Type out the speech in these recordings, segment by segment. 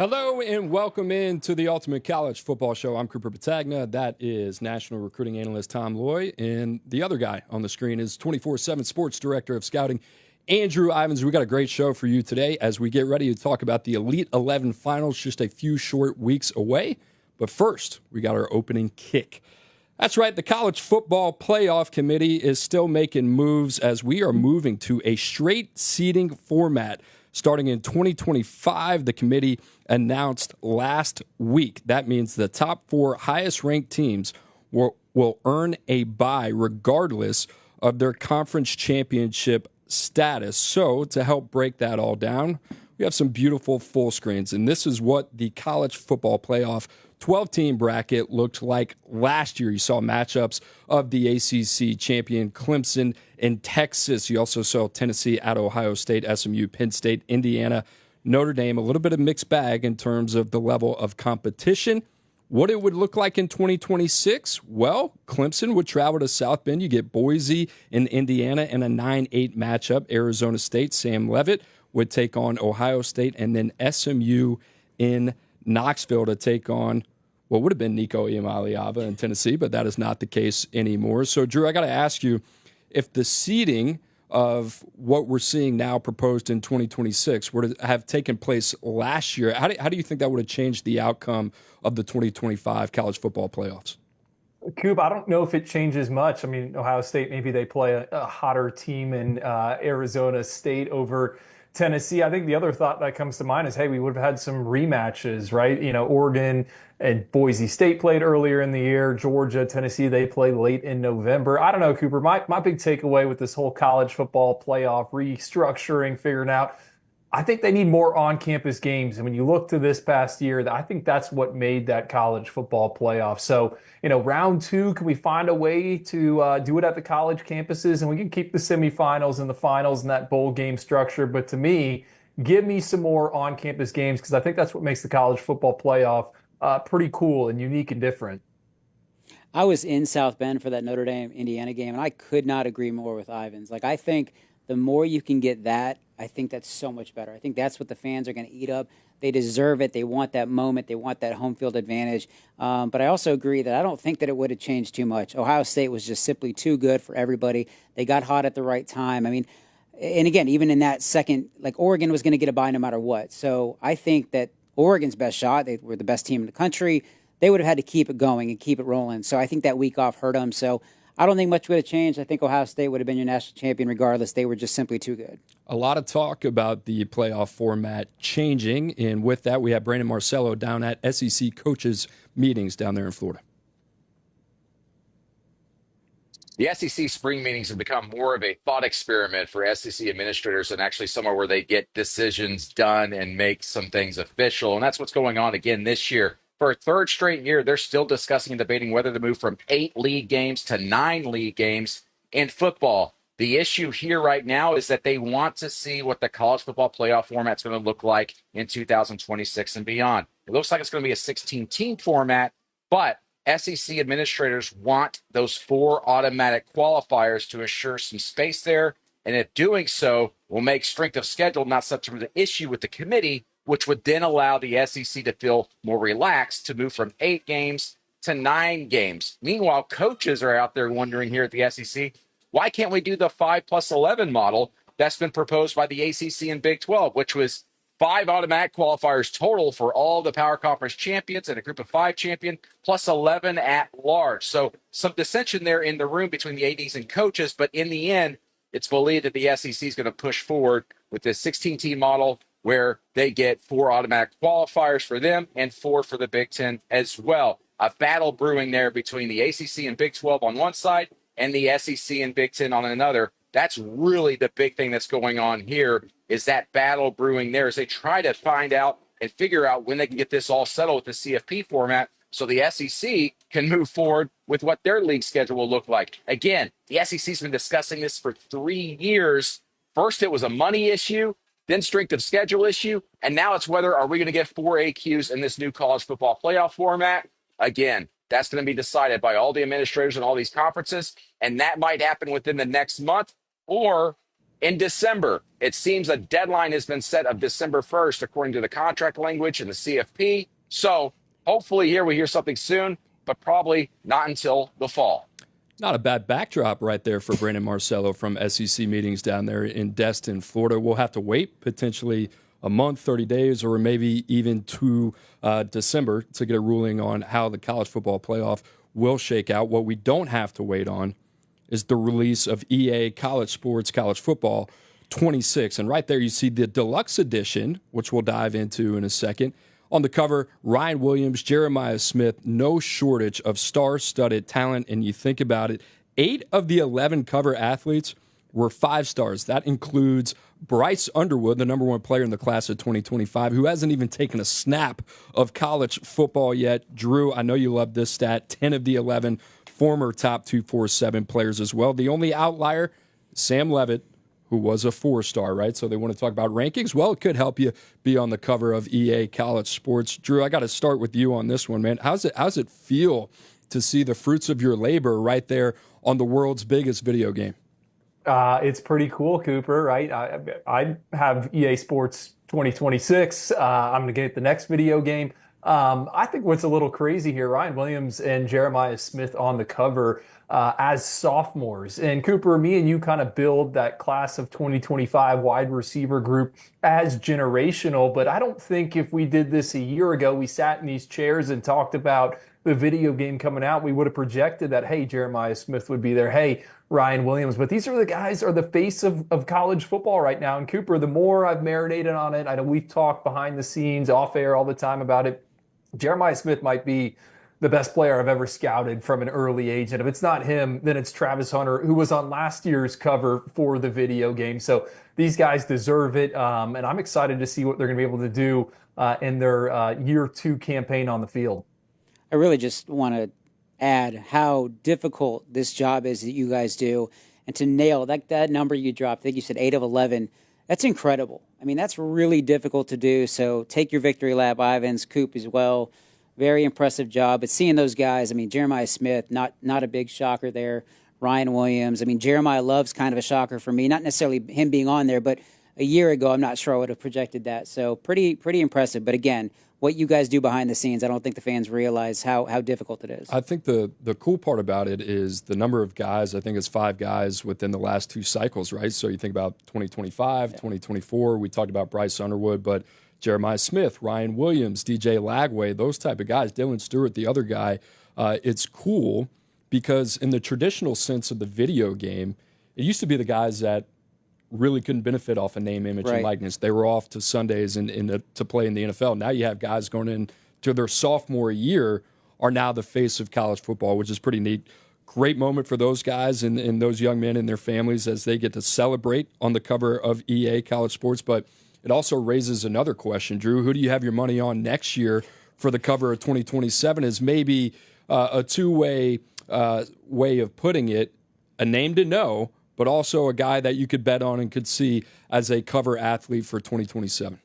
Hello and welcome in to the Ultimate College Football Show. I'm Cooper Petagna. That is National Recruiting Analyst Tom Loy. And the other guy on the screen is 24/7 Sports Director of Scouting, Andrew Ivins. We got a great show for you today as we get ready to talk about the Elite 11 finals just a few short weeks away. But first, we got our opening kick. That's right. The College Football Playoff Committee is still making moves as we are moving to a straight seeding format. Starting in 2025, the committee announced last week. That means the top four highest-ranked teams will earn a bye regardless of their conference championship status. So to help break that all down, we have some beautiful full screens. And this is what the College Football Playoff 12-team bracket looked like last year. You saw matchups of the ACC champion Clemson and Texas. You also saw Tennessee at Ohio State, SMU, Penn State, Indiana, Notre Dame. A little bit of mixed bag in terms of the level of competition. What it would look like in 2026? Well, Clemson would travel to South Bend. You get Boise in Indiana in a 9-8 matchup. Arizona State, Sam Leavitt would take on Ohio State, and then SMU in Knoxville to take on what would have been Nico Iamaleava in Tennessee, but that is not the case anymore. So, Drew, I got to ask you, if the seeding of what we're seeing now proposed in 2026 were to have taken place last year, how do you think that would have changed the outcome of the 2025 college football playoffs? Coop, I don't know if it changes much. I mean, Ohio State, maybe they play a hotter team in Arizona State over Tennessee. I think the other thought that comes to mind is, hey, we would have had some rematches, right? You know, Oregon and Boise State played earlier in the year. Georgia, Tennessee, they play late in November. I don't know, Cooper. My big takeaway with this whole college football playoff restructuring, figuring out, I think they need more on-campus games. And when you look to this past year, I think that's what made that college football playoff. So, round two, can we find a way to do it at the college campuses? And we can keep the semifinals and the finals and that bowl game structure. But to me, give me some more on-campus games because I think that's what makes the college football playoff pretty cool and unique and different. I was in South Bend for that Notre Dame Indiana game, and I could not agree more with Ivins. Like, I think the more you can get that, I think that's so much better. I think that's what the fans are going to eat up. They deserve it. They want that moment. They want that home field advantage. But I also agree that I don't think that it would have changed too much. Ohio State was just simply too good for everybody. They got hot at the right time. I mean, and again, even in that second, like Oregon was going to get a bye no matter what. So I think that Oregon's best shot, they were the best team in the country. They would have had to keep it going and keep it rolling. So I think that week off hurt them. So I don't think much would have changed. I think Ohio State would have been your national champion regardless. They were just simply too good. A lot of talk about the playoff format changing, and with that, we have Brandon Marcello down at SEC coaches meetings down there in Florida. The SEC spring meetings have become more of a thought experiment for SEC administrators and actually somewhere where they get decisions done and make some things official. And that's what's going on again this year. For a third straight year, they're still discussing and debating whether to move from 8 league games to 9 league games in football. The issue here right now is that they want to see what the college football playoff format is going to look like in 2026 and beyond. It looks like it's going to be a 16-team format, but SEC administrators want those 4 automatic qualifiers to assure some space there. And if doing so will make strength of schedule not such an issue with the committee, which would then allow the SEC to feel more relaxed to move from 8 games to 9 games. Meanwhile, coaches are out there wondering here at the SEC, why can't we do the 5+11 model that's been proposed by the ACC and Big 12, which was 5 automatic qualifiers total for all the power conference champions and a group of 5 champion plus 11 at large. So some dissension there in the room between the ADs and coaches, but in the end, it's believed that the SEC is going to push forward with this 16-team model where they get 4 automatic qualifiers for them and 4 for the Big Ten as well. A battle brewing there between the ACC and Big 12 on one side and the SEC and Big Ten on another. That's really the big thing that's going on here is that battle brewing there as they try to find out and figure out when they can get this all settled with the CFP format so the SEC can move forward with what their league schedule will look like. Again, the SEC's been discussing this for 3 years. First, it was a money issue, then strength of schedule issue, and now it's whether are we going to get 4 AQs in this new college football playoff format. Again, that's going to be decided by all the administrators and all these conferences, and that might happen within the next month, or in December. It seems a deadline has been set of December 1st, according to the contract language in the CFP. So hopefully here we hear something soon, but probably not until the fall. Not a bad backdrop right there for Brandon Marcello from SEC meetings down there in Destin, Florida. We'll have to wait potentially a month, 30 days, or maybe even to December to get a ruling on how the college football playoff will shake out. What we don't have to wait on is the release of EA College Sports College Football 26. And right there you see the deluxe edition, which we'll dive into in a second. On the cover, Ryan Williams, Jeremiah Smith, no shortage of star-studded talent. And you think about it, 8 of the 11 cover athletes were 5 stars. That includes Bryce Underwood, the number 1 player in the class of 2025, who hasn't even taken a snap of college football yet. Drew, I know you love this stat, 10 of the 11 former top 247 players as well. The only outlier, Sam Levitt, who was a 4-star, right? So they want to talk about rankings. Well, it could help you be on the cover of EA College Sports. Drew, I got to start with you on this one, man. How's it feel to see the fruits of your labor right there on the world's biggest video game? It's pretty cool, Cooper, right? I have EA Sports 2026. I'm going to get the next video game. I think what's a little crazy here, Ryan Williams and Jeremiah Smith on the cover as sophomores. And Cooper, me and you kind of build that class of 2025 wide receiver group as generational. But I don't think if we did this a year ago, we sat in these chairs and talked about the video game coming out, we would have projected that, hey, Jeremiah Smith would be there. Hey, Ryan Williams. But these are the guys are the face of college football right now. And Cooper, the more I've marinated on it, I know we've talked behind the scenes, off air all the time about it. Jeremiah Smith might be the best player I've ever scouted from an early age. And if it's not him, then it's Travis Hunter, who was on last year's cover for the video game. So these guys deserve it. And I'm excited to see what they're going to be able to do in their year 2 campaign on the field. I really just want to add how difficult this job is that you guys do. And to nail that number you dropped, I think you said 8 of 11, that's incredible. I mean, that's really difficult to do. So take your victory lap, Ivins, Coop as well. Very impressive job. But seeing those guys, I mean, Jeremiah Smith, not a big shocker there. Ryan Williams. I mean, Jeremiah Love's kind of a shocker for me. Not necessarily him being on there, but a year ago, I'm not sure I would have projected that. So pretty impressive. But again, what you guys do behind the scenes, I don't think the fans realize how difficult it is. I think the cool part about it is the number of guys. I think it's 5 guys within the last 2 cycles, right? So you think about 2025, 2024. We talked about Bryce Underwood, but Jeremiah Smith, Ryan Williams, DJ Lagway, those type of guys, Dylan Stewart, the other guy. It's cool because in the traditional sense of the video game, it used to be the guys that really couldn't benefit off a name, image, and likeness. They were off to Sundays to play in the NFL. Now you have guys going into their sophomore year are now the face of college football, which is pretty neat. Great moment for those guys and those young men and their families as they get to celebrate on the cover of EA College Sports. But it also raises another question, Drew. Who do you have your money on next year for the cover of 2027 is maybe a two-way way of putting it, a name to know, but also a guy that you could bet on and could see as a cover athlete for 2027.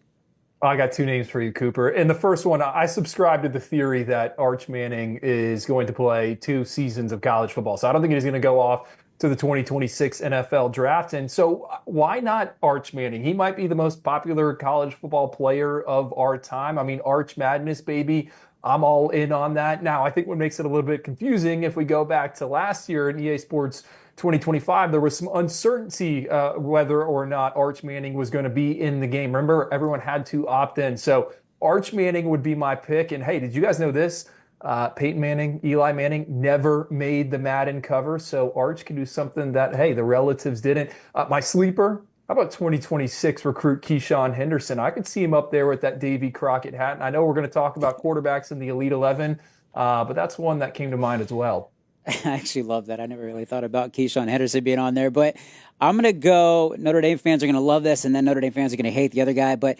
I got 2 names for you, Cooper. And the first one, I subscribe to the theory that Arch Manning is going to play 2 seasons of college football. So I don't think he's going to go off to the 2026 NFL draft. And so why not Arch Manning? He might be the most popular college football player of our time. I mean, Arch Madness, baby. I'm all in on that. Now, I think what makes it a little bit confusing, if we go back to last year in EA Sports 2025, there was some uncertainty whether or not Arch Manning was going to be in the game. Remember, everyone had to opt in. So Arch Manning would be my pick. And hey, did you guys know this? Peyton Manning, Eli Manning never made the Madden cover. So Arch can do something that, hey, the relatives didn't. My sleeper, how about 2026 recruit Keyshawn Henderson? I could see him up there with that Davy Crockett hat. And I know we're going to talk about quarterbacks in the Elite 11, but that's one that came to mind as well. I actually love that. I never really thought about Keyshawn Henderson being on there, but I'm going to go. Notre Dame fans are going to love this, and then Notre Dame fans are going to hate the other guy. But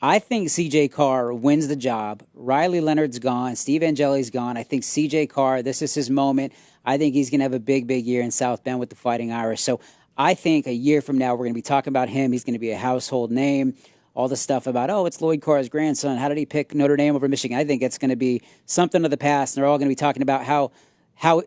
I think C.J. Carr wins the job. Riley Leonard's gone. Steve Angeli's gone. I think C.J. Carr, this is his moment. I think he's going to have a big, big year in South Bend with the Fighting Irish. So I think a year from now, we're going to be talking about him. He's going to be a household name. All the stuff about, it's Lloyd Carr's grandson. How did he pick Notre Dame over Michigan? I think it's going to be something of the past, and they're all going to be talking about how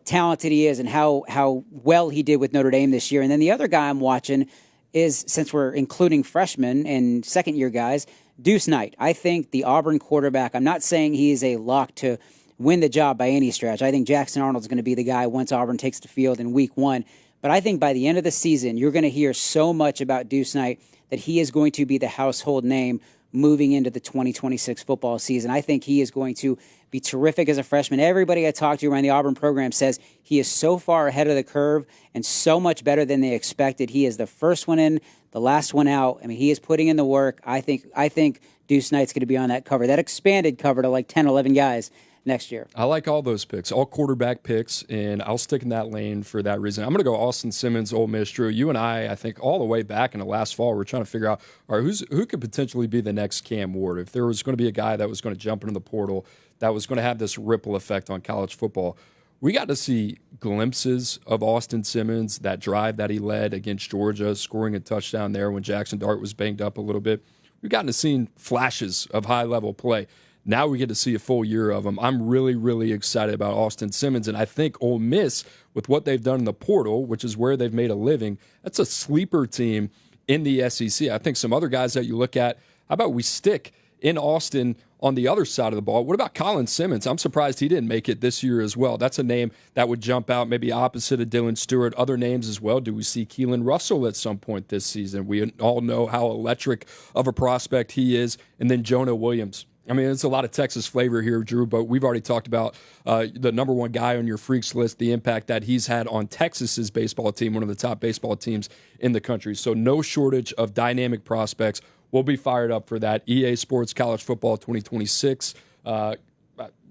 talented he is and how well he did with Notre Dame this year. And then the other guy I'm watching is, since we're including freshmen and second-year guys, Deuce Knight. I think the Auburn quarterback, I'm not saying he is a lock to win the job by any stretch. I think Jackson Arnold's going to be the guy once Auburn takes the field in week 1. But I think by the end of the season, you're going to hear so much about Deuce Knight that he is going to be the household name moving into the 2026 football season. I think he is going to be terrific as a freshman. Everybody I talked to around the Auburn program says he is so far ahead of the curve and so much better than they expected. He is the first one in, the last one out. I mean, he is putting in the work. I think Deuce Knight's going to be on that cover, that expanded cover to like 10, 11 guys next year. I like all those picks, all quarterback picks, and I'll stick in that lane for that reason. I'm going to go Austin Simmons, Ole Miss. Drew, you and I think all the way back in the last fall, we're trying to figure out, all right, who could potentially be the next Cam Ward? If there was going to be a guy that was going to jump into the portal, that was going to have this ripple effect on college football. We got to see glimpses of Austin Simmons, that drive that he led against Georgia, scoring a touchdown there when Jackson Dart was banged up a little bit. We've gotten to see flashes of high-level play. Now we get to see a full year of him. I'm really, really excited about Austin Simmons, and I think Ole Miss, with what they've done in the portal, which is where they've made a living, that's a sleeper team in the SEC. I think some other guys that you look at, how about we stick in Austin on the other side of the ball? What about Colin Simmons? I'm surprised he didn't make it this year as well. That's a name that would jump out maybe opposite of Dylan Stewart. Other names as well. Do we see Keelan Russell at some point this season? We all know how electric of a prospect he is. And then Jonah Williams. I mean, it's a lot of Texas flavor here, Drew, but we've already talked about the number one guy on your freaks list, the impact that he's had on Texas's baseball team, one of the top baseball teams in the country. So no shortage of dynamic prospects. We'll be fired up for that. EA Sports College Football 2026. Going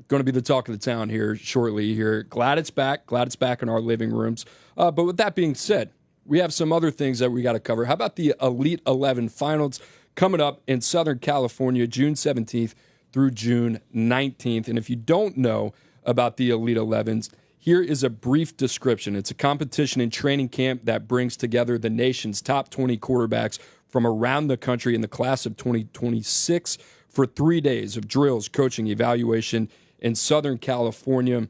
to be the talk of the town here shortly here. Glad it's back. Glad it's back in our living rooms. But with that being said, we have some other things that we got to cover. How about the Elite 11 finals coming up in Southern California, June 17th through June 19th. And if you don't know about the Elite 11s, here is a brief description. It's a competition and training camp that brings together the nation's top 20 quarterbacks from around the country in the class of 2026 for 3 days of drills, coaching, evaluation in Southern California.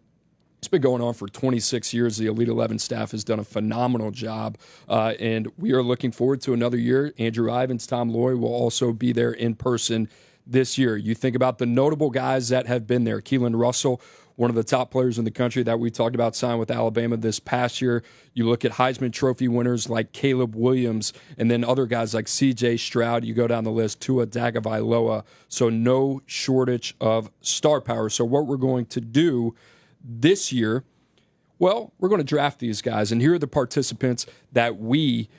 It's been going on for 26 years. The Elite 11 staff has done a phenomenal job, and we are looking forward to another year. Andrew Ivins, Tom Loy will also be there in person this year. You think about the notable guys that have been there. Keelan Russell, one of the top players in the country that we talked about, signed with Alabama this past year. You look at Heisman Trophy winners like Caleb Williams, and then other guys like C.J. Stroud. You go down the list, Tua Tagovailoa. So no shortage of star power. So what we're going to do this year, well, we're going to draft these guys, and here are the participants that we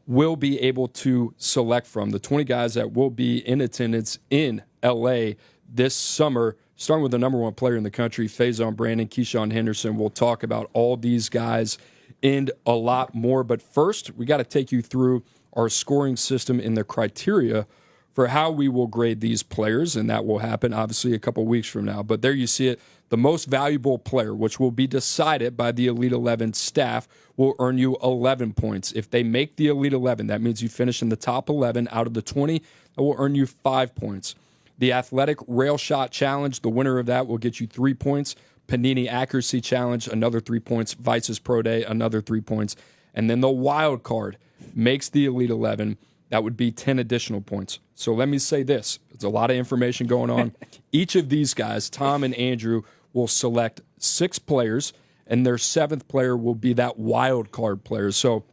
will be able to select from, the 20 guys that will be in attendance in L.A. this summer, starting with the number one player in the country, Faison Brandon, Keyshawn Henderson. We'll talk about all these guys and a lot more, but first, we got to take you through our scoring system and the criteria for how we will grade these players, and that will happen, obviously, a couple weeks from now. But there you see it. The most valuable player, which will be decided by the Elite 11 staff, will earn you 11 points. If they make the Elite 11, that means you finish in the top 11 out of the 20, that will earn you 5 points. The Athletic Rail Shot Challenge, the winner of that will get you 3 points. Panini Accuracy Challenge, another 3 points. Vice's Pro Day, another 3 points. And then the Wild Card makes the Elite 11. That would be 10 additional points. So let me say this. There's a lot of information going on. Each of these guys, Tom and Andrew, will select 6 players, and their 7th player will be that wild card player. So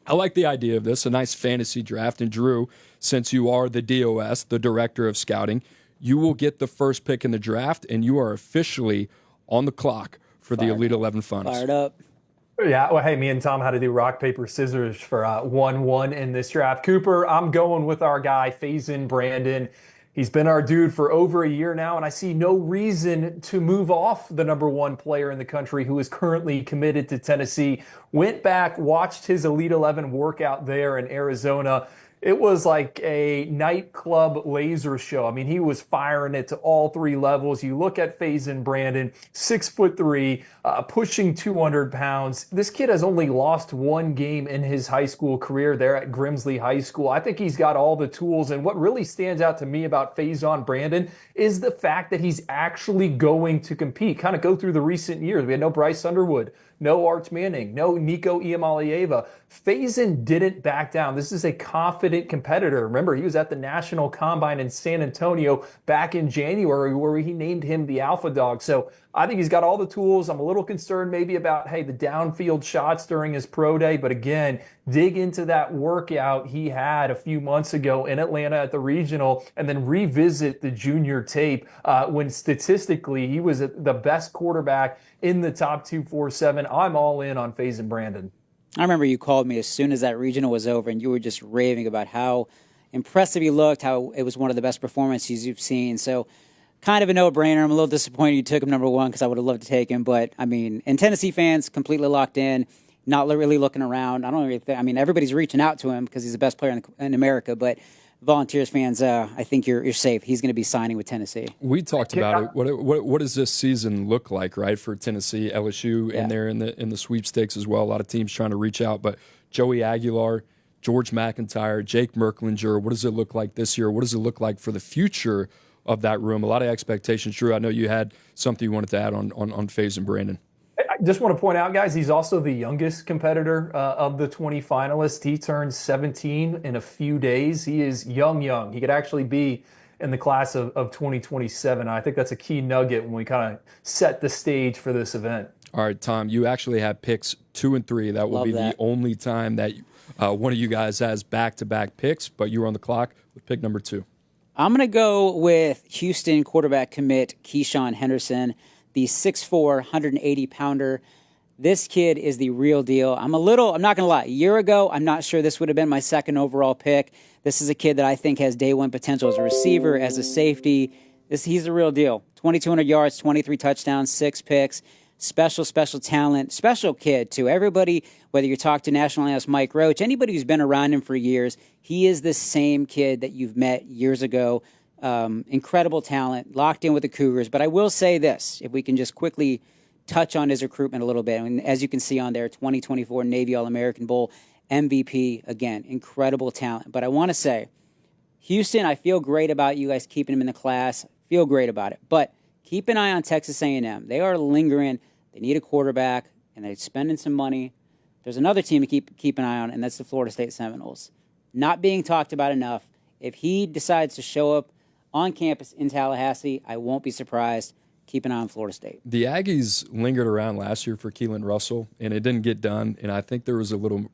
I like the idea of this, a nice fantasy draft. And Drew, since you are the DOS, the director of scouting, you will get the first pick in the draft, and you are officially on the clock for the Elite 11 finals. Fired up. Yeah, well, hey, me and Tom had to do rock, paper, scissors for 1-1 in this draft. Cooper, I'm going with our guy, Faison Brandon. He's been our dude for over a year now, and I see no reason to move off the number one player in the country who is currently committed to Tennessee. Went back, watched his Elite 11 workout there in Arizona. It was like a nightclub laser show. I mean, he was firing it to all 3 levels. You look at Faison Brandon, 6'3", pushing 200 pounds. This kid has only lost 1 game in his high school career there at Grimsley High School. I think he's got all the tools. And what really stands out to me about Faison Brandon is the fact that he's actually going to compete. Kind of go through the recent years. We had no Bryce Underwood, no Arch Manning, no Nico Iamaleava. Faison didn't back down. This is a confident competitor. Remember, he was at the National Combine in San Antonio back in January where he named him the alpha dog. So I think he's got all the tools. I'm a little concerned maybe about, hey, the downfield shots during his pro day. But again, dig into that workout he had a few months ago in Atlanta at the regional and then revisit the junior tape when statistically he was the best quarterback in the top 247. I'm all in on Faison Brandon. I remember you called me as soon as that regional was over, and you were just raving about how impressive he looked, how it was one of the best performances you've seen. So kind of a no-brainer. I'm a little disappointed you took him number one because I would have loved to take him. But, I mean, and Tennessee fans completely locked in, not really looking around. I don't really think, I mean, everybody's reaching out to him because he's the best player in America. But Volunteers fans, I think you're safe. He's going to be signing with Tennessee. We talked about it. What does this season look like, right, for Tennessee, LSU, in there in the sweepstakes as well? A lot of teams trying to reach out, but Joey Aguilar, George McIntyre, Jake Merklinger, what does it look like this year? What does it look like for the future of that room? A lot of expectations. Drew, I know you had something you wanted to add on Faison Brandon. I just want to point out, guys, he's also the youngest competitor of the 20 finalists. He turns 17 in a few days. He is young. He could actually be in the class of 2027. I think that's a key nugget when we kind of set the stage for this event. All right, Tom, you actually have picks 2 and 3. That will be the only time that one of you guys has back-to-back picks, but you were on the clock with pick number 2. I'm going to go with Houston quarterback commit Keyshawn Henderson, the 6'4", 180-pounder. This kid is the real deal. I'm not going to lie. A year ago, I'm not sure this would have been my second overall pick. This is a kid that I think has day one potential as a receiver, as a safety. He's the real deal. 2,200 yards, 23 touchdowns, 6 picks. Special talent, special kid too. Everybody, whether you talk to national analyst Mike Roach, anybody who's been around him for years, he is the same kid that you've met years ago. Incredible talent, locked in with the Cougars. But I will say this, if we can just quickly touch on his recruitment a little bit. I mean, as you can see on there, 2024 Navy All-American Bowl MVP, again, incredible talent. But I want to say, Houston, I feel great about you guys keeping him in the class. Feel great about it. But keep an eye on Texas A&M. They are lingering. They need a quarterback, and they're spending some money. There's another team to keep an eye on, and that's the Florida State Seminoles. Not being talked about enough. If he decides to show up on campus in Tallahassee, I won't be surprised. Keep an eye on Florida State. The Aggies lingered around last year for Keelan Russell, and it didn't get done. And I think there was a little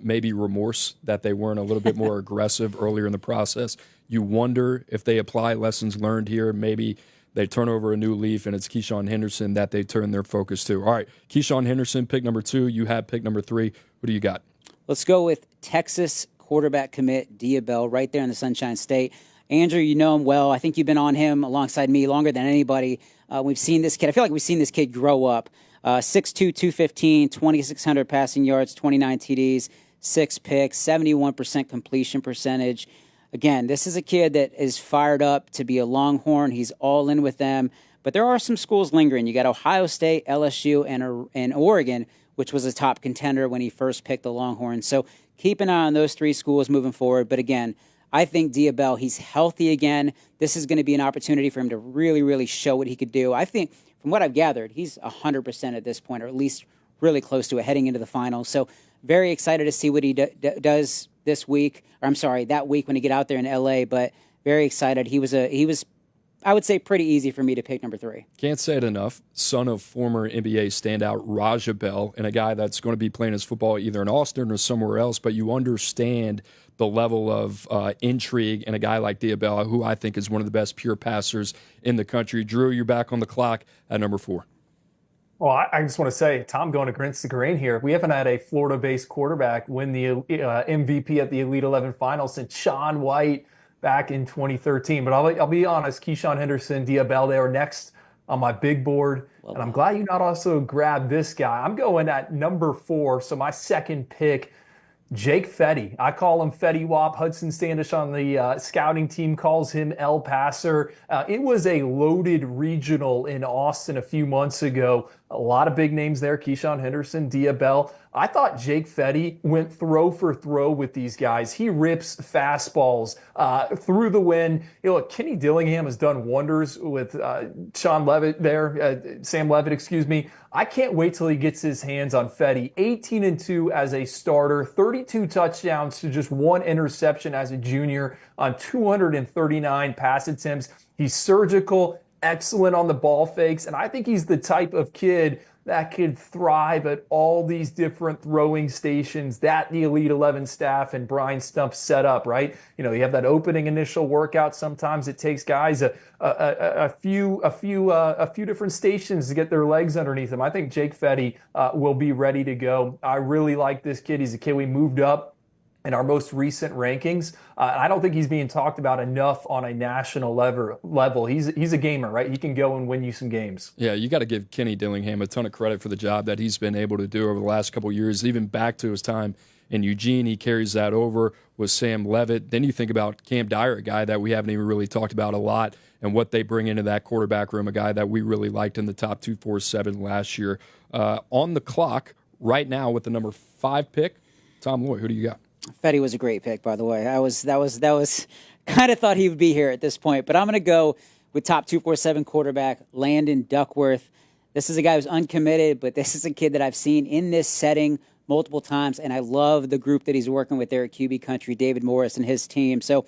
maybe remorse that they weren't a little bit more aggressive earlier in the process. You wonder if they apply lessons learned here. Maybe they turn over a new leaf, and it's Keyshawn Henderson that they turn their focus to. All right, Keyshawn Henderson, pick number 2. You have pick number 3. What do you got? Let's go with Texas quarterback commit Diabell right there in the Sunshine State. Andrew, you know him well. I think you've been on him alongside me longer than anybody. We've seen this kid. I feel like we've seen this kid grow up. 6'2", 215, 2,600 passing yards, 29 TDs, 6 picks, 71% completion percentage. Again, this is a kid that is fired up to be a Longhorn. He's all in with them. But there are some schools lingering. You got Ohio State, LSU, and Oregon, which was a top contender when he first picked the Longhorns. So keep an eye on those 3 schools moving forward. But again, I think Diabell, he's healthy again. This is going to be an opportunity for him to really, really show what he could do. I think, from what I've gathered, he's 100% at this point, or at least really close to it, heading into the finals. So very excited to see what he does this week. Or I'm sorry, that week when he get out there in L.A., but very excited. He was, I would say, pretty easy for me to pick number 3. Can't say it enough. Son of former NBA standout Raja Bell, and a guy that's going to be playing his football either in Austin or somewhere else, but you understand the level of intrigue in a guy like Diabell, who I think is one of the best pure passers in the country. Drew, you're back on the clock at number 4. Well, I just want to say, Tom, going against the grain here. We haven't had a Florida-based quarterback win the MVP at the Elite 11 final since Shaun White back in 2013. But I'll be honest, Keyshawn Henderson, Diabell, they are next on my big board. And I'm glad you not also grabbed this guy. I'm going at number 4, so my second pick, Jake Fetty. I call him Fetty Wap. Hudson Standish on the scouting team calls him El Passer. It was a loaded regional in Austin a few months ago. A lot of big names there, Keyshawn Henderson, Diabell. I thought Jake Fetty went throw for throw with these guys. He rips fastballs through the wind. Kenny Dillingham has done wonders with Sam Levitt, excuse me. I can't wait till he gets his hands on Fetty. 18-2 as a starter, 32 touchdowns to just 1 interception as a junior on 239 pass attempts. He's surgical, excellent on the ball fakes, and I think he's the type of kid that could thrive at all these different throwing stations that the Elite 11 staff and Brian Stump set up, right? You have that opening initial workout. Sometimes it takes guys a few different stations to get their legs underneath them. I think Jake Fetty will be ready to go. I really like this kid. He's a kid we moved up in our most recent rankings. I don't think he's being talked about enough on a national level. He's a gamer, right? He can go and win you some games. Yeah, you got to give Kenny Dillingham a ton of credit for the job that he's been able to do over the last couple of years, even back to his time in Eugene. He carries that over with Sam Levitt. Then you think about Cam Dyer, a guy that we haven't even really talked about a lot, and what they bring into that quarterback room, a guy that we really liked in the top 247 last year. On the clock right now with the number 5 pick, Tom Loy, who do you got? Fetty was a great pick, by the way. That was kind of thought he would be here at this point, but I'm going to go with top 247 quarterback Landon Duckworth. This is a guy who's uncommitted, but this is a kid that I've seen in this setting multiple times, and I love the group that he's working with there at QB Country, David Morris and his team. So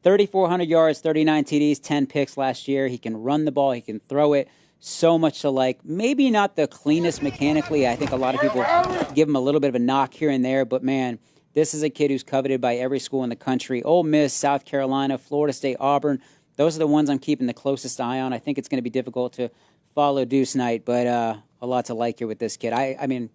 3,400 yards, 39 TDs, 10 picks last year. He can run the ball. He can throw it. So much to like. Maybe not the cleanest mechanically. I think a lot of people give him a little bit of a knock here and there, but man, this is a kid who's coveted by every school in the country. Ole Miss, South Carolina, Florida State, Auburn. Those are the ones I'm keeping the closest eye on. I think it's going to be difficult to follow Deuce Knight, but a lot to like here with this kid. I mean,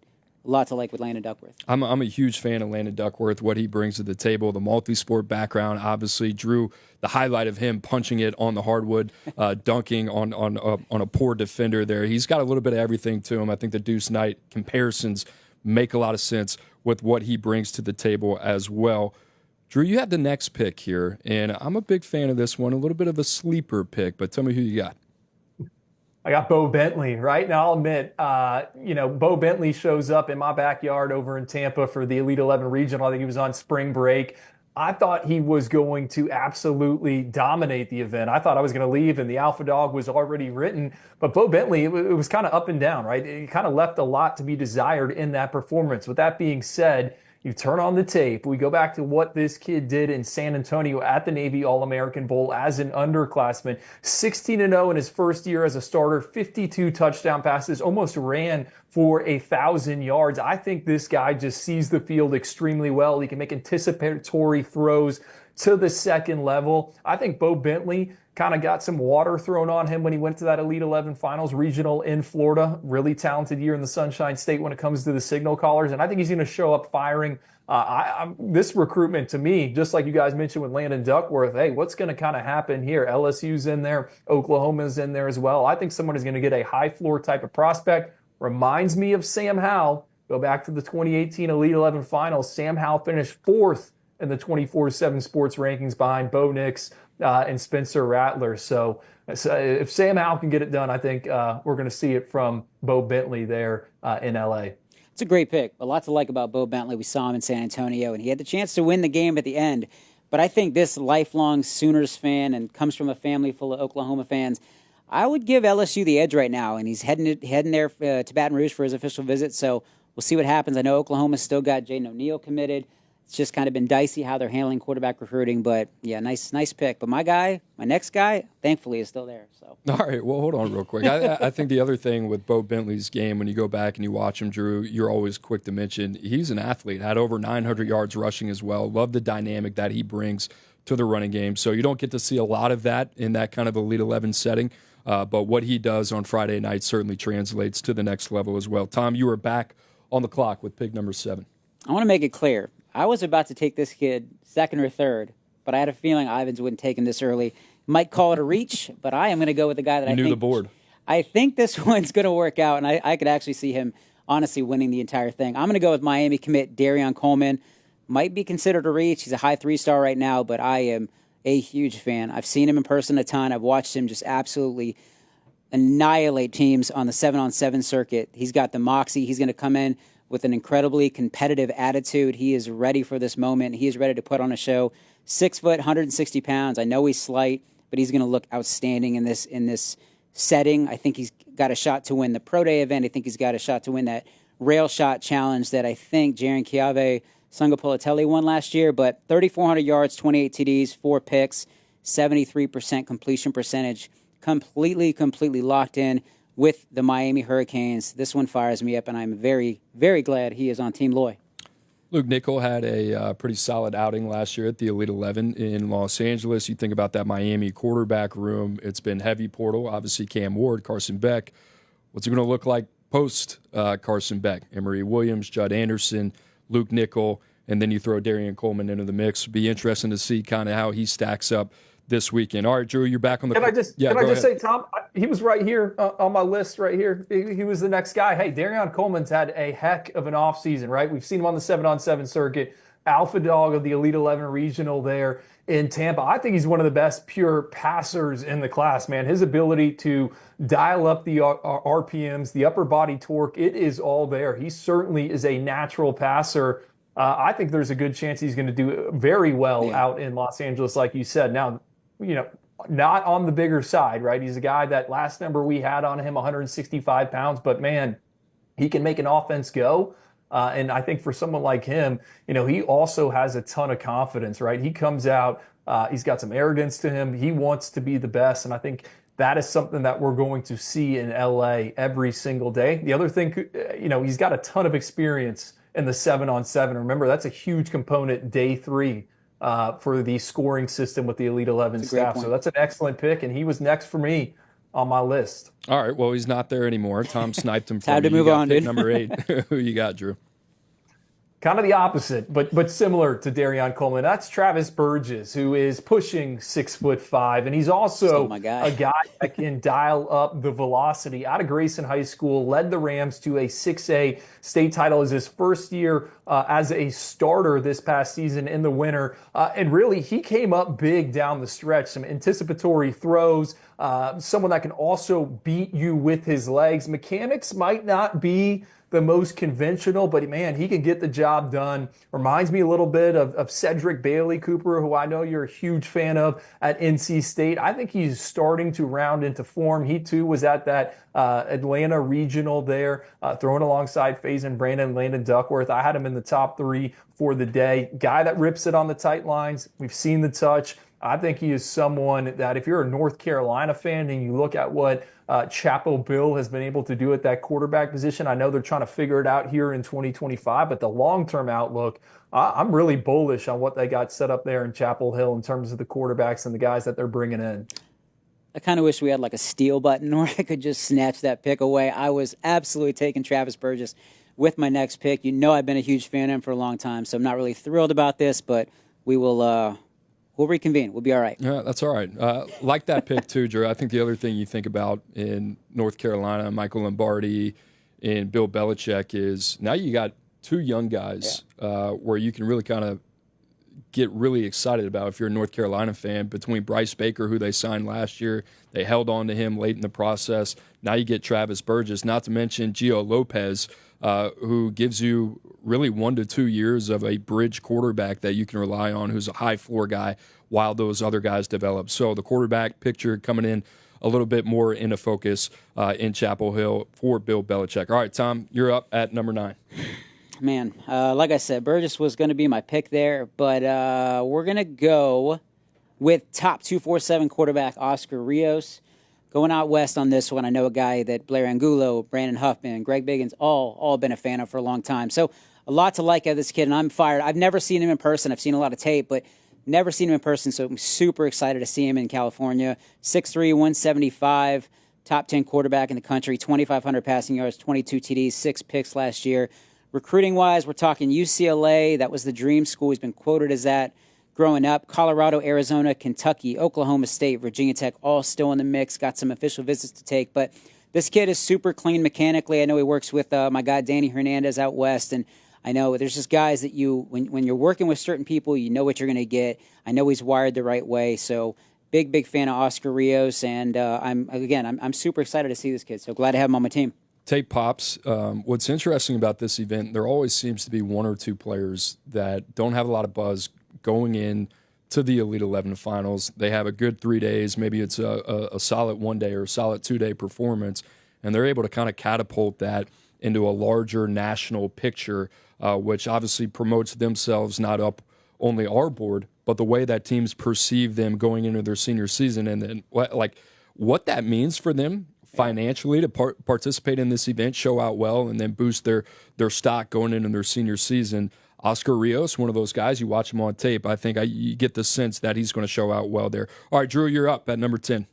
a lot to like with Landon Duckworth. I'm a huge fan of Landon Duckworth, what he brings to the table, the multi-sport background. Obviously, Drew, the highlight of him punching it on the hardwood, dunking on a poor defender there. He's got a little bit of everything to him. I think the Deuce Knight comparisons make a lot of sense with what he brings to the table as well. Drew, you have the next pick here, and I'm a big fan of this one, a little bit of a sleeper pick, but tell me who you got. I got Bo Bentley, right? Now, I'll admit, Bo Bentley shows up in my backyard over in Tampa for the Elite 11 Regional. I think he was on spring break. I thought he was going to absolutely dominate the event. I thought I was going to leave and the Alpha Dog was already written. But Bo Bentley, it was kind of up and down, right? It kind of left a lot to be desired in that performance. With that being said, you turn on the tape. We go back to what this kid did in San Antonio at the Navy All-American Bowl as an underclassman. 16-0 in his first year as a starter, 52 touchdown passes, almost ran for 1,000 yards. I think this guy just sees the field extremely well. He can make anticipatory throws to the second level. I think Bo Bentley kind of got some water thrown on him when he went to that Elite 11 Finals Regional in Florida. Really talented year in the Sunshine State when it comes to the signal callers, and I think he's going to show up firing. This recruitment, to me, just like you guys mentioned with Landon Duckworth, hey, what's going to kind of happen here? LSU's in there. Oklahoma's in there as well. I think someone is going to get a high floor type of prospect. Reminds me of Sam Howell. Go back to the 2018 Elite 11 Finals. Sam Howell finished 4th in the 24/7 sports rankings behind Bo Nix and Spencer Rattler. So if Sam Howell can get it done, I think we're going to see it from Bo Bentley there in LA. It's a great pick. A lot to like about Bo Bentley. We saw him in San Antonio, and he had the chance to win the game at the end. But I think this lifelong Sooners fan and comes from a family full of Oklahoma fans, I would give LSU the edge right now, and he's heading there to Baton Rouge for his official visit, so we'll see what happens. I know Oklahoma's still got Jaden O'Neal committed. It's just kind of been dicey how they're handling quarterback recruiting, but yeah, nice pick. But my next guy, thankfully, is still there. So all right, well, hold on real quick. I think the other thing with Bo Bentley's game, when you go back and you watch him, Drew, you're always quick to mention he's an athlete. Had over 900 yards rushing as well. Love the dynamic that he brings to the running game. So you don't get to see a lot of that in that kind of Elite 11 setting. But what he does on Friday night certainly translates to the next level as well. Tom, you are back on the clock with pick number 7. I want to make it clear. I was about to take this kid second or third, but I had a feeling Ivins wouldn't take him this early. Might call it a reach, but I am going to go with the guy that knew the board. I think this one's going to work out, and I could actually see him honestly winning the entire thing. I'm going to go with Miami commit Darion Coleman. Might be considered a reach. He's a high 3-star right now, but I am a huge fan. I've seen him in person a ton. I've watched him just absolutely annihilate teams on the 7-on-7 circuit. He's got the moxie. He's going to come in with an incredibly competitive attitude. He is ready for this moment. He is ready to put on a show. 6 foot, 160 pounds. I know he's slight, but he's going to look outstanding in this setting. I think he's got a shot to win the Pro Day event. I think he's got a shot to win that rail shot challenge that I think Jaron Chiave Sungapolatelli won last year. But 3,400 yards, 28 TDs, 4 picks, 73% completion percentage. Completely locked in with the Miami Hurricanes. This one fires me up, and I'm very, very glad he is on Team Loy. Luke Nickel had a pretty solid outing last year at the Elite 11 in Los Angeles. You think about that Miami quarterback room. It's been heavy portal. Obviously, Cam Ward, Carson Beck. What's it going to look like post Carson Beck? Emory Williams, Judd Anderson, Luke Nickel, and then you throw Darian Coleman into the mix. Be interesting to see kind of how he stacks up this weekend. All right, Drew, you're back on the. Can I just say, Tom, he was right here on my list right here. He was the next guy. Hey, Darian Coleman's had a heck of an offseason, right? We've seen him on the 7-on-7 circuit, alpha dog of the Elite 11 regional there in Tampa. I think he's one of the best pure passers in the class, man. His ability to dial up the RPMs, the upper body torque, it is all there. He certainly is a natural passer. I think there's a good chance he's going to do very well out in Los Angeles, like you said. Now, not on the bigger side, right? He's a guy that last number we had on him, 165 pounds, but man, he can make an offense go. And I think for someone like him, he also has a ton of confidence, right? He comes out, he's got some arrogance to him. He wants to be the best. And I think that is something that we're going to see in LA every single day. The other thing, he's got a ton of experience in the 7-on-7. Remember, that's a huge component day 3. For the scoring system with the Elite 11 staff. So that's an excellent pick, and he was next for me on my list. All right, well, he's not there anymore. Tom sniped him. Time to move on, dude. Number 8. Who you got, Drew? Kind of the opposite, but similar to Darian Coleman. That's Travis Burgess, who is pushing 6'5", and he's also a guy that can dial up the velocity. Out of Grayson High School, led the Rams to a 6A state title as his first year as a starter this past season in the winter. And really, he came up big down the stretch. Some anticipatory throws, someone that can also beat you with his legs. Mechanics might not be the most conventional, but man, he can get the job done. Reminds me a little bit of Cedric Bailey, Cooper, who I know you're a huge fan of at NC State. I think he's starting to round into form. He too was at that Atlanta regional there, throwing alongside Faison Brandon, Landon Duckworth. I had him in the top 3 for the day. Guy that rips it on the tight lines. We've seen the touch. I think he is someone that if you're a North Carolina fan and you look at what Chapel Bill has been able to do at that quarterback position, I know they're trying to figure it out here in 2025, but the long-term outlook, I'm really bullish on what they got set up there in Chapel Hill in terms of the quarterbacks and the guys that they're bringing in. I kind of wish we had like a steal button where I could just snatch that pick away. I was absolutely taking Travis Burgess with my next pick. I've been a huge fan of him for a long time, so I'm not really thrilled about this, but we will we'll reconvene. We'll be all right. Yeah, that's all right. Like that pick too, Drew. I think the other thing you think about in North Carolina, Michael Lombardi and Bill Belichick, is now you got 2 young guys where you can really kind of get really excited about if you're a North Carolina fan, between Bryce Baker, who they signed last year. They held on to him late in the process. Now you get Travis Burgess, not to mention Gio Lopez, who gives you really 1 to 2 years of a bridge quarterback that you can rely on, who's a high floor guy while those other guys develop. So the quarterback picture coming in a little bit more into focus in Chapel Hill for Bill Belichick. All right, Tom, you're up at number 9. Man, like I said, Burgess was going to be my pick there, but we're going to go with top 247 quarterback Oscar Rios. Going out west on this one, I know a guy that Blair Angulo, Brandon Huffman, Greg Biggins, all been a fan of for a long time. So a lot to like of this kid, and I'm fired. I've never seen him in person. I've seen a lot of tape, but never seen him in person, so I'm super excited to see him in California. 6'3", 175, top 10 quarterback in the country, 2,500 passing yards, 22 TDs, 6 picks last year. Recruiting-wise, we're talking UCLA. That was the dream school. He's been quoted as that growing up. Colorado, Arizona, Kentucky, Oklahoma State, Virginia Tech, all still in the mix. Got some official visits to take. But this kid is super clean mechanically. I know he works with my guy Danny Hernandez out west. And I know there's just guys that when you're working with certain people, you know what you're going to get. I know he's wired the right way. So big fan of Oscar Rios, and I'm super excited to see this kid. So glad to have him on my team. Tape pops. What's interesting about this event, there always seems to be one or two players that don't have a lot of buzz going in to the Elite 11 finals. They have a good 3 days. Maybe it's a solid 1 day or a solid 2 day performance, and they're able to kind of catapult that into a larger national picture, which obviously promotes themselves not up only our board, but the way that teams perceive them going into their senior season, and then what that means for them financially to participate in this event, show out well, and then boost their stock going into their senior season. Oscar Rios, one of those guys, you watch him on tape, I think you get the sense that he's going to show out well there. All right, Drew, you're up at number 10.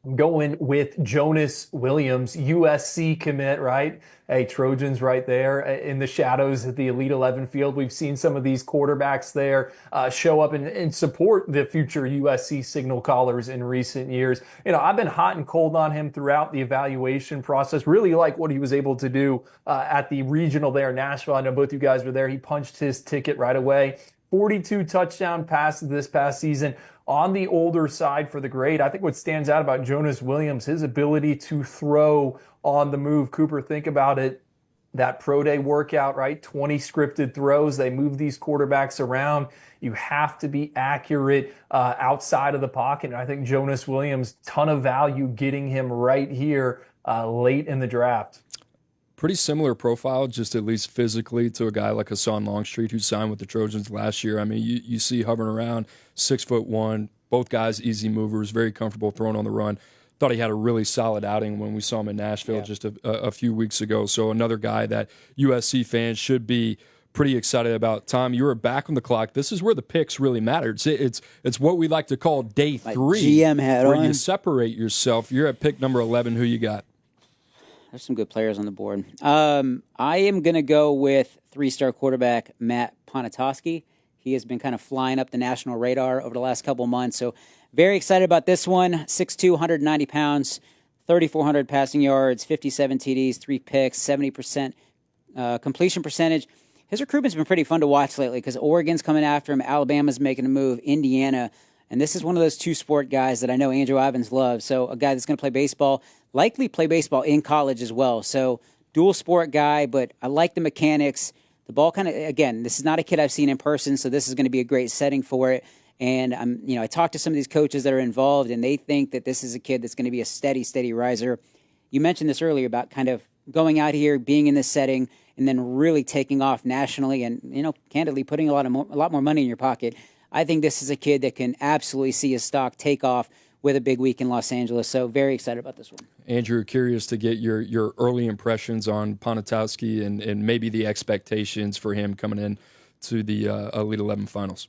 I'm going with Jonas Williams, USC commit, right? Hey, Trojans right there in the shadows at the Elite 11 field. We've seen some of these quarterbacks there show up and support the future USC signal callers in recent years. I've been hot and cold on him throughout the evaluation process. Really like what he was able to do at the regional there in Nashville. I know both you guys were there. He punched his ticket right away. 42 touchdown passes this past season. On the older side for the grade, I think what stands out about Jonas Williams, his ability to throw on the move. Cooper, think about it. That pro day workout, right? 20 scripted throws. They move these quarterbacks around. You have to be accurate outside of the pocket. And I think Jonas Williams, ton of value getting him right here late in the draft. Pretty similar profile, just at least physically, to a guy like Hassan Longstreet, who signed with the Trojans last year. I mean, you see hovering around 6'1", both guys easy movers, very comfortable throwing on the run. Thought he had a really solid outing when we saw him in Nashville just a few weeks ago. So another guy that USC fans should be pretty excited about. Tom, you were back on the clock. This is where the picks really matter. It's what we like to call day three, GM hat where on. you separate yourself. You're at pick number 11. Who you got? There's some good players on the board. I am going to go with 3-star quarterback Matt Ponatoski. He has been kind of flying up the national radar over the last couple of months. So very excited about this one. 6'2", 190 pounds, 3,400 passing yards, 57 TDs, 3 picks, 70% completion percentage. His recruitment's been pretty fun to watch lately because Oregon's coming after him, Alabama's making a move, Indiana. And this is one of those two-sport guys that I know Andrew Ivins loves. So a guy that's going to play baseball, likely play baseball in college as well. So dual-sport guy, but I like the mechanics. The ball kind of, again, this is not a kid I've seen in person, so this is going to be a great setting for it. And I talked to some of these coaches that are involved, and they think that this is a kid that's going to be a steady riser. You mentioned this earlier about kind of going out here, being in this setting, and then really taking off nationally and, candidly putting a lot more money in your pocket. I think this is a kid that can absolutely see his stock take off with a big week in Los Angeles. So very excited about this one. Andrew, curious to get your early impressions on Ponatoski and maybe the expectations for him coming in to the Elite 11 finals.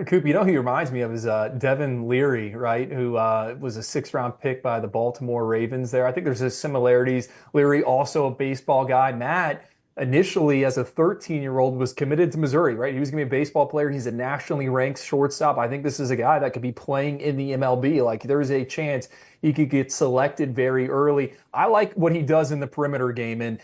Coop, who he reminds me of is Devin Leary, right, who was a 6th-round pick by the Baltimore Ravens there. I think there's similarities. Leary, also a baseball guy. Matt, initially as a 13-year-old, was committed to Missouri, right? He was going to be a baseball player. He's a nationally ranked shortstop. I think this is a guy that could be playing in the MLB. Like, there's a chance he could get selected very early. I like what he does in the perimeter game. And,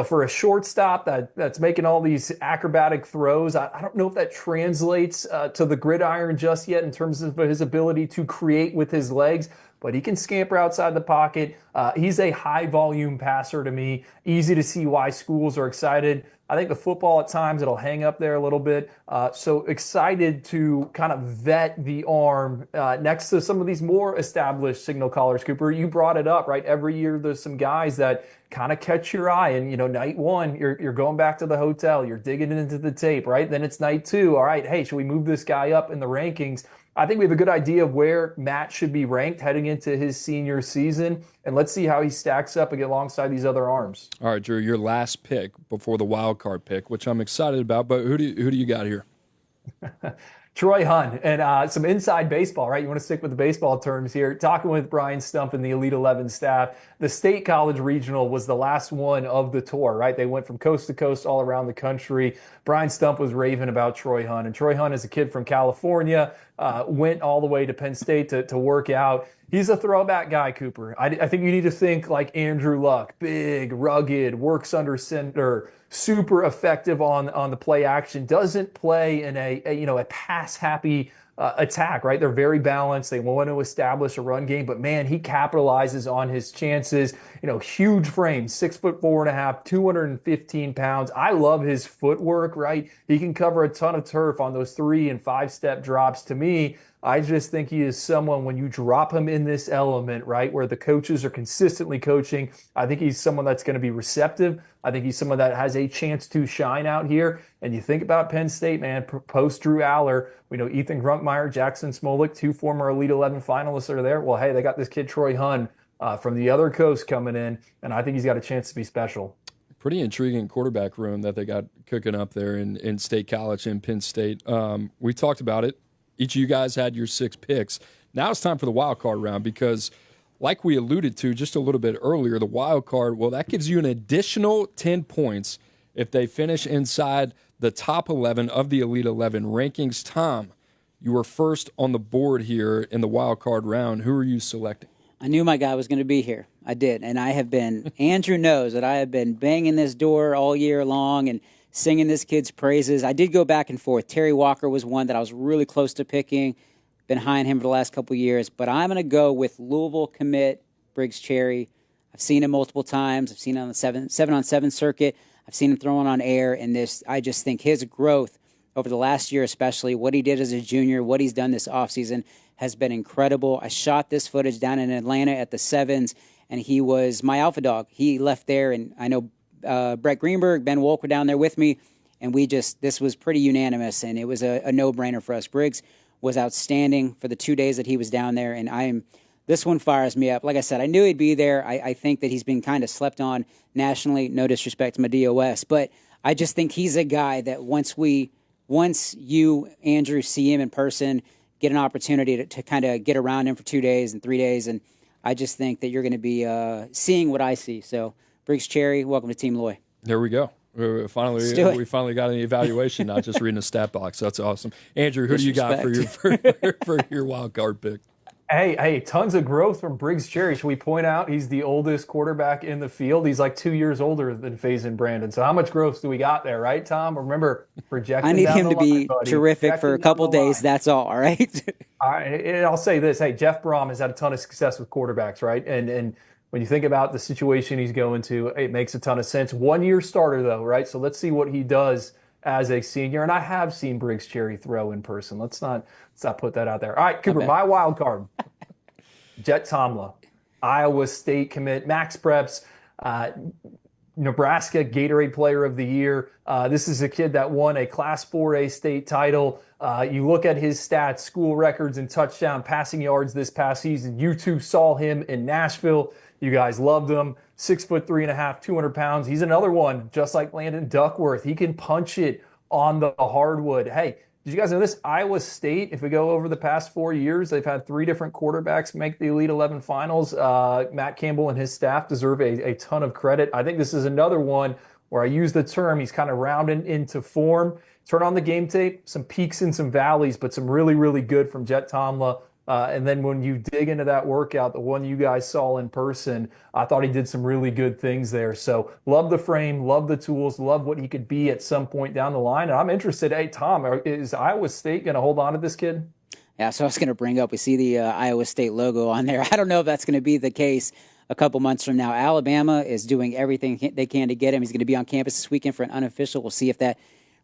for a shortstop that's making all these acrobatic throws, I don't know if that translates to the gridiron just yet in terms of his ability to create with his legs. But he can scamper outside the pocket. He's a high-volume passer to me. Easy to see why schools are excited. I think the football at times, it'll hang up there a little bit. So excited to kind of vet the arm next to some of these more established signal callers. Cooper, you brought it up, right? Every year there's some guys that kind of catch your eye. And, night one, you're going back to the hotel. You're digging into the tape, right? Then it's night two. All right, hey, should we move this guy up in the rankings? I think we have a good idea of where Matt should be ranked heading into his senior season, and let's see how he stacks up alongside these other arms. All right, Drew, your last pick before the wild card pick, which I'm excited about, but who do you got here? Troy Hunt, and some inside baseball, right? You want to stick with the baseball terms here. Talking with Brian Stump and the Elite 11 staff, the State College Regional was the last one of the tour, right? They went from coast to coast all around the country. Brian Stump was raving about Troy Hunt, and Troy Hunt is a kid from California, went all the way to Penn State to work out. He's a throwback guy, Cooper. I think you need to think like Andrew Luck, big, rugged, works under center, super effective on the play action, doesn't play in a pass happy attack, right? They're very balanced. They want to establish a run game, but man, he capitalizes on his chances. Huge frame, 6'4.5", 215 pounds. I love his footwork, right? He can cover a ton of turf on those 3 and 5 step drops. To me, I just think he is someone, when you drop him in this element, right, where the coaches are consistently coaching, I think he's someone that's going to be receptive. I think he's someone that has a chance to shine out here. And you think about Penn State, man, post Drew Aller, we know Ethan Grunkmeyer, Jackson Smolik, 2 former Elite 11 finalists are there. Well, hey, they got this kid Troy Hunn from the other coast coming in, and I think he's got a chance to be special. Pretty intriguing quarterback room that they got cooking up there in State College and Penn State. We talked about it. Each of you guys had your 6 picks. Now it's time for the wild card round because, like we alluded to just a little bit earlier, the wild card, well, that gives you an additional 10 points if they finish inside the top 11 of the Elite 11 rankings. Tom, you were first on the board here in the wild card round. Who are you selecting? I knew my guy was going to be here. I did. And I have been, Andrew knows that I have been banging this door all year long and singing this kid's praises. I did go back and forth. Terry Walker was one that I was really close to picking. Been high on him for the last couple of years. But I'm going to go with Louisville commit Briggs Cherry. I've seen him multiple times. I've seen him on the 7-on-7 circuit. I've seen him throwing on air. And I just think his growth over the last year, especially what he did as a junior, what he's done this offseason, has been incredible. I shot this footage down in Atlanta at the Sevens, and he was my alpha dog. He left there, and I know Brett Greenberg, Ben Wolk were down there with me, and this was pretty unanimous, and it was a no-brainer for us. Briggs was outstanding for the 2 days that he was down there, and this one fires me up. Like I said, I knew he'd be there. I think that he's been kind of slept on nationally. No disrespect to my DOS, but I just think he's a guy that once you, Andrew, see him in person, get an opportunity to kind of get around him for 2 days and 3 days, and I just think that you're going to be seeing what I see. So, Briggs Cherry, welcome to Team Loy. There we go. We finally got an evaluation, not just reading a stat box. That's awesome. Andrew, who do you got for your wild card pick? Hey, tons of growth from Briggs Cherry. Should we point out he's the oldest quarterback in the field? He's like 2 years older than Faison Brandon. So how much growth do we got there, right, Tom? Remember, projecting. I need down him the to be line, terrific for a couple days. That's all right? All right. And I'll say this. Hey, Jeff Brom has had a ton of success with quarterbacks, right? And when you think about the situation he's going to, it makes a ton of sense. 1 year starter, though, right? So let's see what he does as a senior. And I have seen Briggs Cherry throw in person. Let's not put that out there. All right, Cooper, my wild card. Jet Tomla, Iowa State commit, Max Preps, Nebraska Gatorade Player of the Year. This is a kid that won a Class 4A state title. You look at his stats, school records and touchdown passing yards this past season. You two saw him in Nashville. You guys loved him. 6'3.5", 200 pounds. He's another one, just like Landon Duckworth. He can punch it on the hardwood. Hey, did you guys know this? Iowa State, if we go over the past 4 years, they've had 3 different quarterbacks make the Elite 11 finals. Matt Campbell and his staff deserve a ton of credit. I think this is another one where I use the term, he's kind of rounding into form. Turn on the game tape, some peaks and some valleys, but some really, really good from Jet Tomla. And then when you dig into that workout, the one you guys saw in person, I thought he did some really good things there. So love the frame, love the tools, love what he could be at some point down the line. And I'm interested, hey, Tom, is Iowa State going to hold on to this kid? Yeah, so I was going to bring up, we see the Iowa State logo on there. I don't know if that's going to be the case a couple months from now. Alabama is doing everything they can to get him. He's going to be on campus this weekend for an unofficial. We'll see if that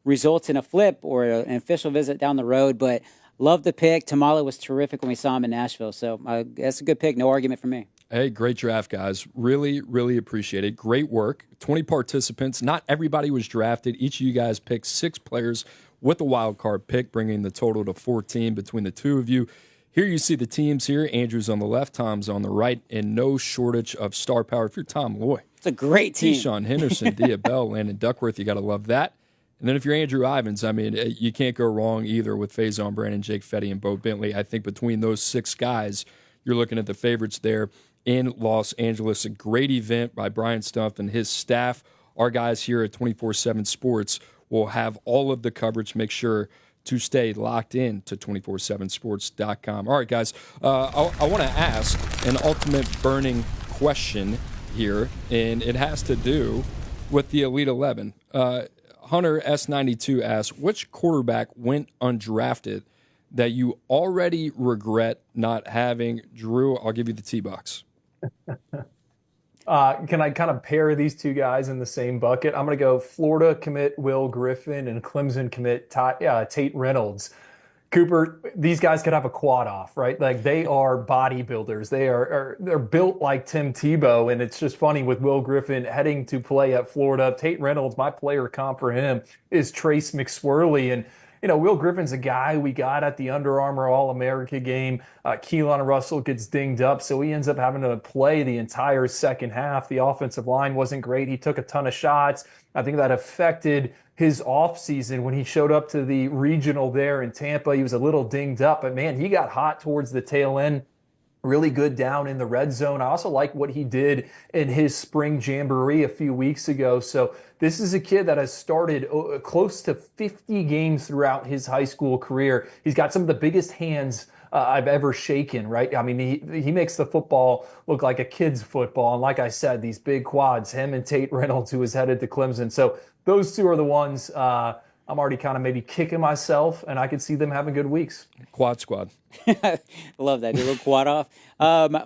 results in a flip or an official visit down the road. But love the pick. Tamale was terrific when we saw him in Nashville. So that's a good pick. No argument for me. Hey, great draft, guys. Really, really appreciate it. Great work. 20 participants. Not everybody was drafted. Each of you guys picked 6 players with a wild card pick, bringing the total to 14 between the two of you. Here you see the teams here. Andrew's on the left, Tom's on the right, and no shortage of star power. If you're Tom Loy, it's a great team. Keyshawn Henderson, Dia Bell, Landon Duckworth, you got to love that. And then if you're Andrew Ivins, I mean, you can't go wrong either with Faison Brandon, Jake Fetty, and Bo Bentley. I think between those 6 guys, you're looking at the favorites there in Los Angeles. A great event by Brian Stumpf and his staff. Our guys here at 24/7 Sports will have all of the coverage. Make sure to stay locked in to 247sports.com. All right, guys, I want to ask an ultimate burning question here, and it has to do with the Elite 11. Hunter S92 asks, which quarterback went undrafted that you already regret not having? Drew, I'll give you the T-box. Can I kind of pair these two guys in the same bucket? I'm going to go Florida commit Will Griffin and Clemson commit Tate Reynolds. Cooper, these guys could have a quad off, right? Like they are bodybuilders. They're built like Tim Tebow, and it's just funny with Will Griffin heading to play at Florida. Tate Reynolds, my player comp for him is Trace McSwirly, and Will Griffin's a guy we got at the Under Armour All-America game. Keelan Russell gets dinged up, so he ends up having to play the entire second half. The offensive line wasn't great. He took a ton of shots. I think that affected his offseason when he showed up to the regional there in Tampa. He was a little dinged up, but man, he got hot towards the tail end. Really good down in the red zone. I also like what he did in his spring jamboree a few weeks ago. So this is a kid that has started close to 50 games throughout his high school career. He's got some of the biggest hands I've ever shaken, right? I mean, he makes the football look like a kid's football. And like I said, these big quads, him and Tate Reynolds, who is headed to Clemson. So those two are the ones I'm already kind of maybe kicking myself, and I could see them having good weeks. Quad squad. Love that. Do a little quad off.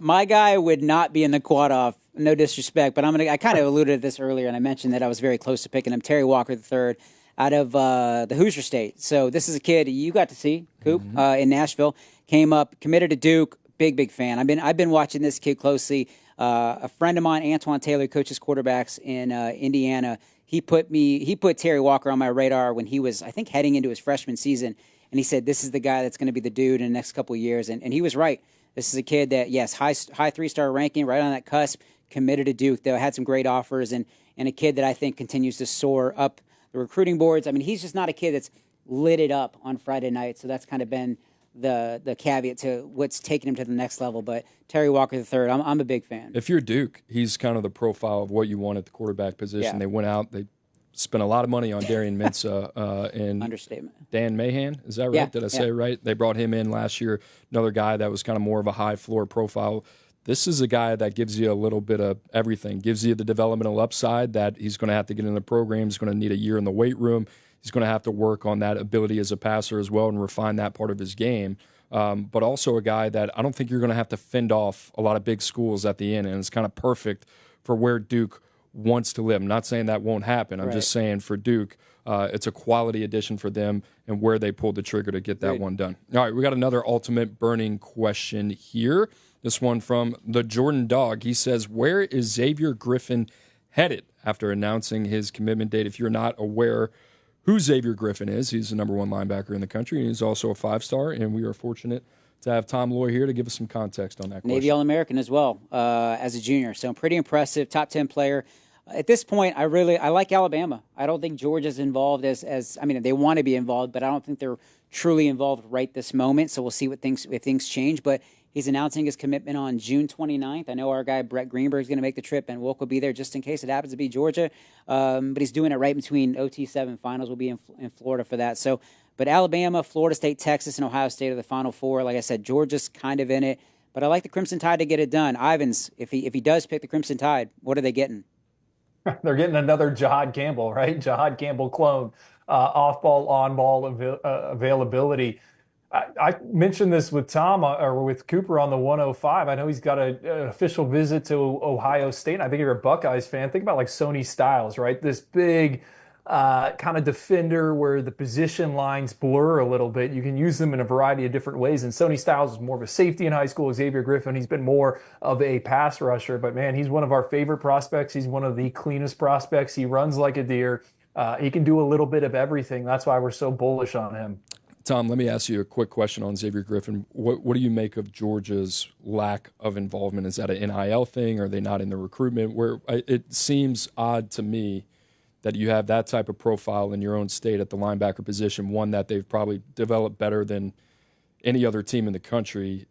My guy would not be in the quad off. No disrespect, but I kind of alluded to this earlier, and I mentioned that I was very close to picking him. Terry Walker III out of the Hoosier State. So this is a kid you got to see, Coop, in Nashville. Came up, committed to Duke. Big fan. I've been watching this kid closely. A friend of mine, Antoine Taylor, coaches quarterbacks in Indiana. He put Terry Walker on my radar when he was, I think, heading into his freshman season. And he said, this is the guy that's going to be the dude in the next couple of years. And he was right. This is a kid that, yes, high 3-star ranking, right on that cusp, committed to Duke, though, had some great offers, and a kid that I think continues to soar up the recruiting boards. I mean, he's just not a kid that's lit it up on Friday night. So that's kind of been the caveat to what's taken him to the next level. But Terry Walker III, I'm a big fan. If you're Duke, he's kind of the profile of what you want at the quarterback position. Yeah. They went out, they spent a lot of money on Darian Mensah and Understatement. Dan Mahan. Is that right? Yeah, Did I say it right? They brought him in last year, another guy that was kind of more of a high floor profile. This is a guy that gives you a little bit of everything, gives you the developmental upside that he's going to have to get in the program. He's going to need a year in the weight room. He's going to have to work on that ability as a passer as well and refine that part of his game. But also a guy that I don't think you're going to have to fend off a lot of big schools at the end, and it's kind of perfect for where Duke wants to live. I'm not saying that won't happen. I'm just saying for Duke, it's a quality addition for them and where they pulled the trigger to get that one done. All right, we got another ultimate burning question here. This one from the Jordan Dog. He says, where is Xavier Griffin headed after announcing his commitment date? If you're not aware who Xavier Griffin is, he's the number one linebacker in the country, and he's also a 5-star, and we are fortunate to have Tom Loy here to give us some context on that question. Navy All-American as well as a junior, so pretty impressive, top 10 player. At this point, I like Alabama. I don't think Georgia's involved as I mean, they want to be involved, but I don't think they're truly involved right this moment, so we'll see if things change, but he's announcing his commitment on June 29th. I know our guy Brett Greenberg is going to make the trip, and Wilk will be there just in case it happens to be Georgia. But he's doing it right between OT7 finals. We'll be in Florida for that. So, but Alabama, Florida State, Texas, and Ohio State are the Final Four. Like I said, Georgia's kind of in it. But I like the Crimson Tide to get it done. Ivins, if he does pick the Crimson Tide, what are they getting? They're getting another Jahad Campbell, right? Jahad Campbell clone, off-ball, on-ball availability. I mentioned this with Tom or with Cooper on the 105. I know he's got an official visit to Ohio State. I think you're a Buckeyes fan. Think about like Sonny Styles, right? This big kind of defender where the position lines blur a little bit. You can use them in a variety of different ways. And Sonny Styles was more of a safety in high school. Xavier Griffin, he's been more of a pass rusher. But man, he's one of our favorite prospects. He's one of the cleanest prospects. He runs like a deer. He can do a little bit of everything. That's why we're so bullish on him. Tom, let me ask you a quick question on Xavier Griffin. What do you make of Georgia's lack of involvement? Is that an NIL thing? Are they not in the recruitment? Where it seems odd to me that you have that type of profile in your own state at the linebacker position, one that they've probably developed better than any other team in the country.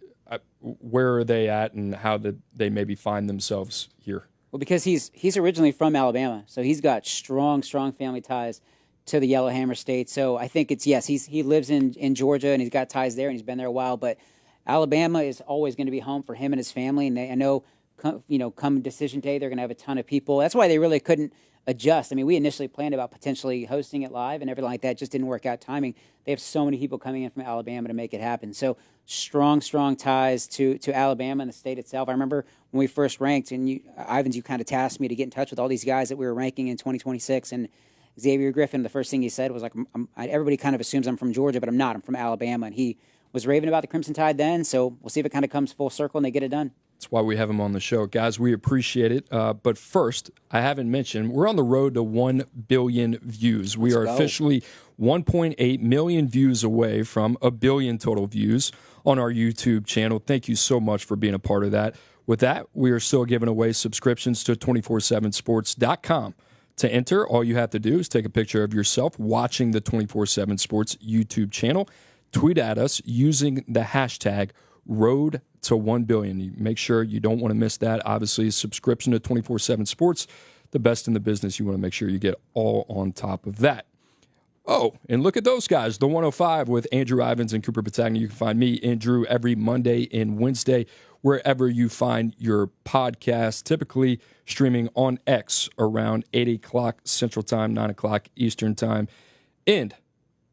Where are they at, and how did they maybe find themselves here? Well, because he's originally from Alabama, so he's got strong family ties to the Yellowhammer State. So I think he lives in Georgia, and he's got ties there, and he's been there a while. But Alabama is always going to be home for him and his family. And I know come decision day, they're going to have a ton of people. That's why they really couldn't adjust. I mean, we initially planned about potentially hosting it live and everything like that. Just didn't work out timing. They have so many people coming in from Alabama to make it happen. So strong ties to Alabama and the state itself. I remember when we first ranked, and Ivins, you kind of tasked me to get in touch with all these guys that we were ranking in 2026. And Xavier Griffin, the first thing he said was like, everybody kind of assumes I'm from Georgia, but I'm not. I'm from Alabama. And he was raving about the Crimson Tide then. So we'll see if it kind of comes full circle and they get it done. That's why we have him on the show. Guys, we appreciate it. But first, I haven't mentioned, we're on the road to 1 billion views. We are officially 1.8 million views away from 1 billion total views on our YouTube channel. Thank you so much for being a part of that. With that, we are still giving away subscriptions to 247sports.com. To enter, all you have to do is take a picture of yourself watching the 247 Sports YouTube channel. Tweet at us using the hashtag Road to 1 billion. Make sure you don't want to miss that. Obviously, subscription to 247 Sports, the best in the business. You want to make sure you get all on top of that. Oh, and look at those guys, the 105 with Andrew Ivins and Cooper Petagna. You can find me and Drew every Monday and Wednesday, wherever you find your podcast, typically streaming on X around 8 o'clock Central Time, 9 o'clock Eastern Time, and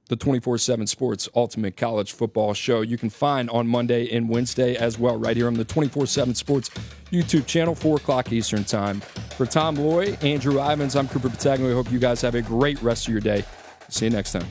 the 247 Sports Ultimate College Football Show. You can find on Monday and Wednesday as well, right here on the 247 Sports YouTube channel, 4 o'clock Eastern Time. For Tom Loy, Andrew Ivins, I'm Cooper Petagna. I hope you guys have a great rest of your day. See you next time.